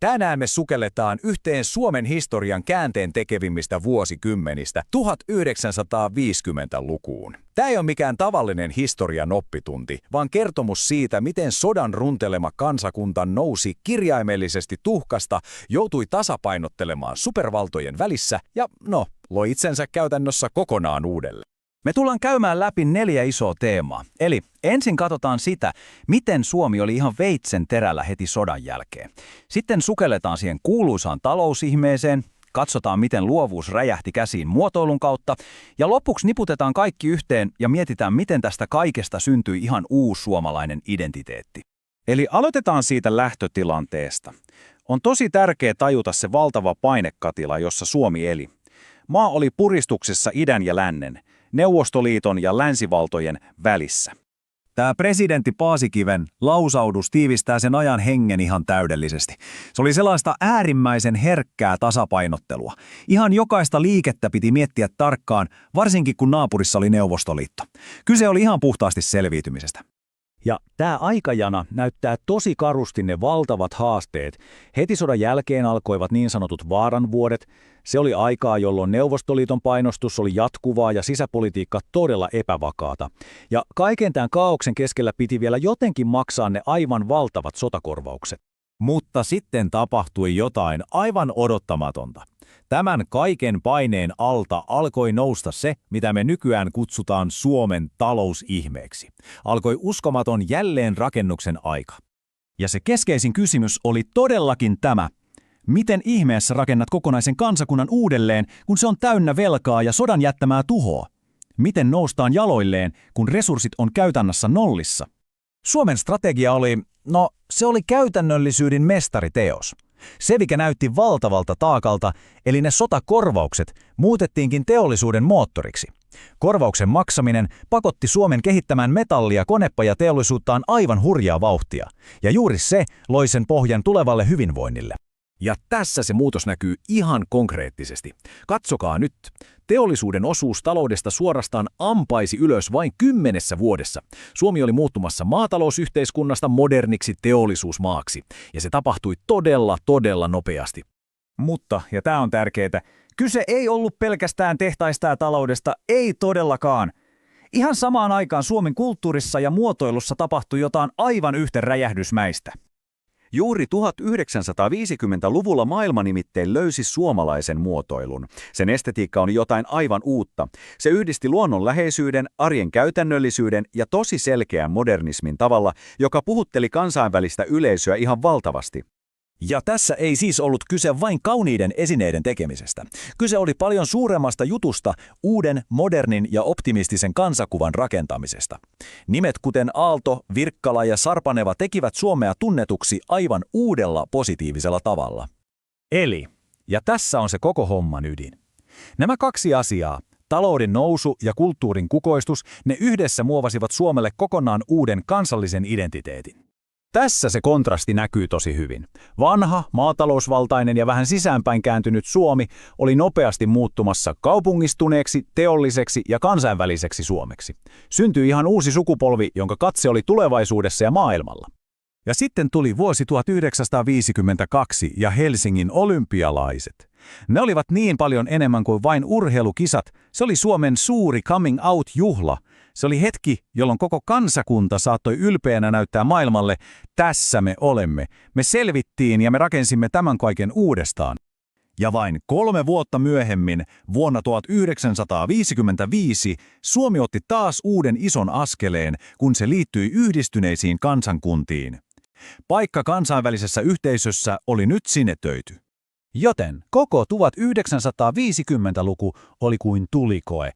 Tänään me sukelletaan yhteen Suomen historian käänteen tekevimmistä vuosikymmenistä 1950-lukuun. Tämä ei ole mikään tavallinen historian oppitunti, vaan kertomus siitä, miten sodan runtelema kansakunta nousi kirjaimellisesti tuhkasta, joutui tasapainottelemaan supervaltojen välissä ja, loi itsensä käytännössä kokonaan uudelleen. Me tullaan käymään läpi 4 isoa teemaa. Eli ensin katsotaan sitä, miten Suomi oli ihan veitsen terällä heti sodan jälkeen. Sitten sukelletaan siihen kuuluisaan talousihmeeseen, katsotaan miten luovuus räjähti käsiin muotoilun kautta, ja lopuksi niputetaan kaikki yhteen ja mietitään, miten tästä kaikesta syntyi ihan uusi suomalainen identiteetti. Eli aloitetaan siitä lähtötilanteesta. On tosi tärkeää tajuta se valtava painekatila, jossa Suomi eli. Maa oli puristuksessa idän ja lännen, Neuvostoliiton ja länsivaltojen välissä. Tämä presidentti Paasikiven lausaudus tiivistää sen ajan hengen ihan täydellisesti. Se oli sellaista äärimmäisen herkkää tasapainottelua. Ihan jokaista liikettä piti miettiä tarkkaan, varsinkin kun naapurissa oli Neuvostoliitto. Kyse oli ihan puhtaasti selviytymisestä. Ja tämä aikajana näyttää tosi karusti ne valtavat haasteet. Heti sodan jälkeen alkoivat niin sanotut vaaran vuodet. Se oli aikaa, jolloin Neuvostoliiton painostus oli jatkuvaa ja sisäpolitiikka todella epävakaata. Ja kaiken tämän kaaoksen keskellä piti vielä jotenkin maksaa ne aivan valtavat sotakorvaukset. Mutta sitten tapahtui jotain aivan odottamatonta. Tämän kaiken paineen alta alkoi nousta se, mitä me nykyään kutsutaan Suomen talousihmeeksi. Alkoi uskomaton jälleenrakennuksen aika. Ja se keskeisin kysymys oli todellakin tämä. Miten ihmeessä rakennat kokonaisen kansakunnan uudelleen, kun se on täynnä velkaa ja sodan jättämää tuhoa? Miten noustaan jaloilleen, kun resurssit on käytännössä nollissa? Suomen strategia oli, se oli käytännöllisyyden mestariteos. Se, mikä näytti valtavalta taakalta, eli ne sotakorvaukset, muutettiinkin teollisuuden moottoriksi. Korvauksen maksaminen pakotti Suomen kehittämään metallia, konepajateollisuuttaan aivan hurjaa vauhtia. Ja juuri se loi sen pohjan tulevalle hyvinvoinnille. Ja tässä se muutos näkyy ihan konkreettisesti. Katsokaa nyt. Teollisuuden osuus taloudesta suorastaan ampaisi ylös vain 10 vuodessa. Suomi oli muuttumassa maatalousyhteiskunnasta moderniksi teollisuusmaaksi. Ja se tapahtui todella nopeasti. Mutta, ja tämä on tärkeää, kyse ei ollut pelkästään tehtaista ja taloudesta, ei todellakaan. Ihan samaan aikaan Suomen kulttuurissa ja muotoilussa tapahtui jotain aivan yhtä räjähdysmäistä. Juuri 1950-luvulla maailma nimittäin löysi suomalaisen muotoilun. Sen estetiikka on jotain aivan uutta. Se yhdisti luonnonläheisyyden, arjen käytännöllisyyden ja tosi selkeän modernismin tavalla, joka puhutteli kansainvälistä yleisöä ihan valtavasti. Ja tässä ei siis ollut kyse vain kauniiden esineiden tekemisestä. Kyse oli paljon suuremmasta jutusta, uuden, modernin ja optimistisen kansakuvan rakentamisesta. Nimet kuten Aalto, Virkkala ja Sarpaneva tekivät Suomea tunnetuksi aivan uudella positiivisella tavalla. Ja tässä on se koko homman ydin. Nämä 2 asiaa, talouden nousu ja kulttuurin kukoistus, ne yhdessä muovasivat Suomelle kokonaan uuden kansallisen identiteetin. Tässä se kontrasti näkyy tosi hyvin. Vanha, maatalousvaltainen ja vähän sisäänpäin kääntynyt Suomi oli nopeasti muuttumassa kaupungistuneeksi, teolliseksi ja kansainväliseksi Suomeksi. Syntyi ihan uusi sukupolvi, jonka katse oli tulevaisuudessa ja maailmalla. Ja sitten tuli vuosi 1952 ja Helsingin olympialaiset. Ne olivat niin paljon enemmän kuin vain urheilukisat. Se oli Suomen suuri coming out-juhla. Se oli hetki, jolloin koko kansakunta saattoi ylpeänä näyttää maailmalle, tässä me olemme. Me selvittiin ja me rakensimme tämän kaiken uudestaan. Ja vain 3 vuotta myöhemmin, vuonna 1955, Suomi otti taas uuden ison askeleen, kun se liittyi yhdistyneisiin kansakuntiin. Paikka kansainvälisessä yhteisössä oli nyt sinetöity. Joten koko 1950-luku oli kuin tulikoe.